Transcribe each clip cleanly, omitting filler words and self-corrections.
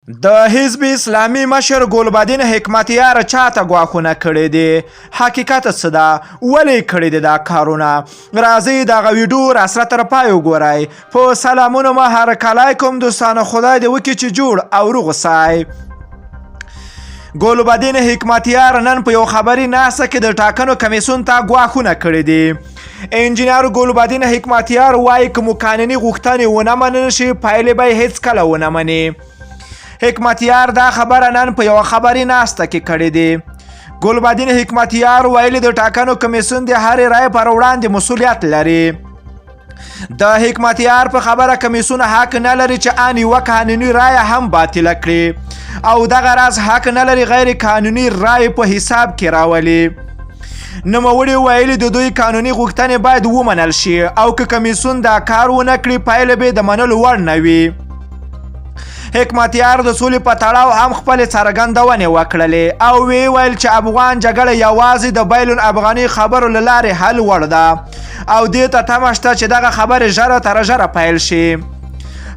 د حزب اسلامي مشر ګلبدین حکمتیار چاته ګواښونه کړي دي. حقیقت څه ده؟ ولې کړي دي دا کارونه؟ راځئ دغه ویډیو راسره تر پای وګورئ. په سلامونه مو هرکلی کوم دوستانو، خدای دې وکړي چې جوړ او روغ اوسئ. ګلبدین حکمتیار نن په یو خبري ناسته کې د ټاکنو کمیسیون ته ګواښونه کړي دي. انجینر ګلبدین حکمتیار وایي که مو قانوني غوښتنې ونه منل شي پایلې به یې هیڅکله ونه مني. حکمتیار دا خبره نن په یوه خبري ناسته کې کړې دي. ګلبدین حکمتیار ویلي د ټاکنو کمیسیون د هرې رایې پر وړاندې مسؤلیت لري. د حکمتیار په خبره کمیسیون حق نه لري چې ان یوه قانوني رایه هم باطله کړي او دغه راز حق نه لري غیر قانوني رایې په حساب کې راولي. نوموړي ویلي د دوی قانوني غوښتنې باید ومنل شي او که کمیسیون دا کار ونه کړي پایله به د منلو وړ نه وي. حکمتیار د سولې په تړاو هم خپلې څرګندونې وکړلې او ویل چې افغان جګړه یوازې د بین الافغاني خبرو له لارې حل وړ ده او دې ته تمه شته چې دغه خبرې ژره تر ژره پیل شي.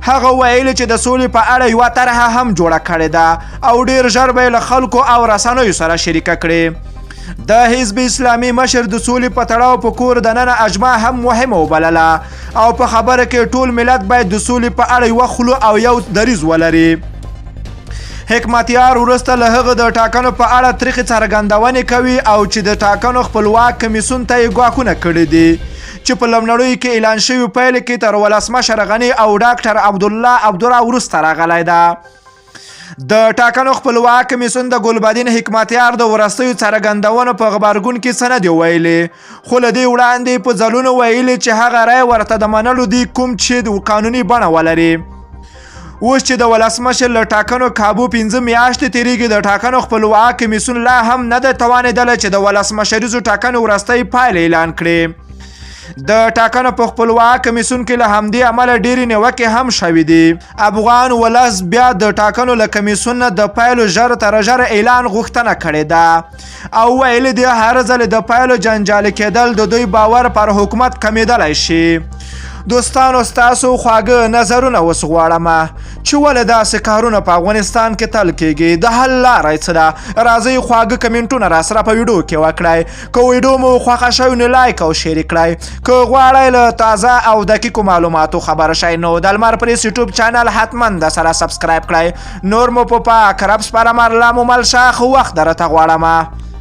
هغه ویلي چې د سولې په اړه یوه طرحه هم جوړه کړې ده او ډیر ژر به یې له خلکو او رسنیو سره شریکه کړي. د حزب اسلامي مشر د سولې په تړاو په کور دننه اجماع هم مهمه وبلله او په خبره کې ټول ملت باید د سولې په اړه یوه خوله او یو دریځ ولري. حکمتیار وروسته له هغه د ټاکنو په اړه تریخې څرګندونې کوي او چې د ټاکنو خپلواک کمیسیون ته یې ګواښونه کړي دي چې په لومړیو کې اعلان شوي پایلې کې تر ولسمشر غني او ډاکټر عبدالله عبدالله وروسته راغلی ده. د ټاکنو خپلواک کمیسیون د ګلبدین حکمتیار د وروستیو څرګندونو په غبرګون کې څه نه دي ویلي، خو له دې وړاندې په ځلونو ویلي چې هغه رایه ورته د منلو دي کوم چې د قانوني بڼه ولري. اوس چې د ولسمشر له ټاکنو کابو 5 میاشتې تېرېږي د ټاکنو خپلواک کمیسیون لا هم نه دی توانېدلی چې د ولسمشریزو ټاکنو وروستۍ پایلې اعلان کړي. د ټاکنو په خپلواک کمیسیون کې له همدې امله ډېرې نیوکې هم شوي دي. افغان ولس بیا د ټاکنو له کمیسیون نه د پایلو ژر تر ژره اعلان غوښتنه کړې ده او ویلي دي هر ځل د پایلو جنجالي کېدل د دوی باور پر حکومت کمیدلی شي. دوستانو ستاسو خواږه نظرونه اوس غواړم چې ولې داسې کارونه په افغانستان کې تل کیږي، د حل لاره یې څه ده؟ راځئ خواږه کمنټونه راسره په ویډیو کې وکړئ. که ویډیو مو خوښه شوی نو لایک او شیر کړئ. که غواړئ له تازه او دقیقو معلوماتو خبر شئ نو د لمر پریس یوټیوب چینل حتما د سره سبسکرایب کړئ. نور مو په پاک رب سپارم، الله مو مل شه، ښه وخت درته غواړم.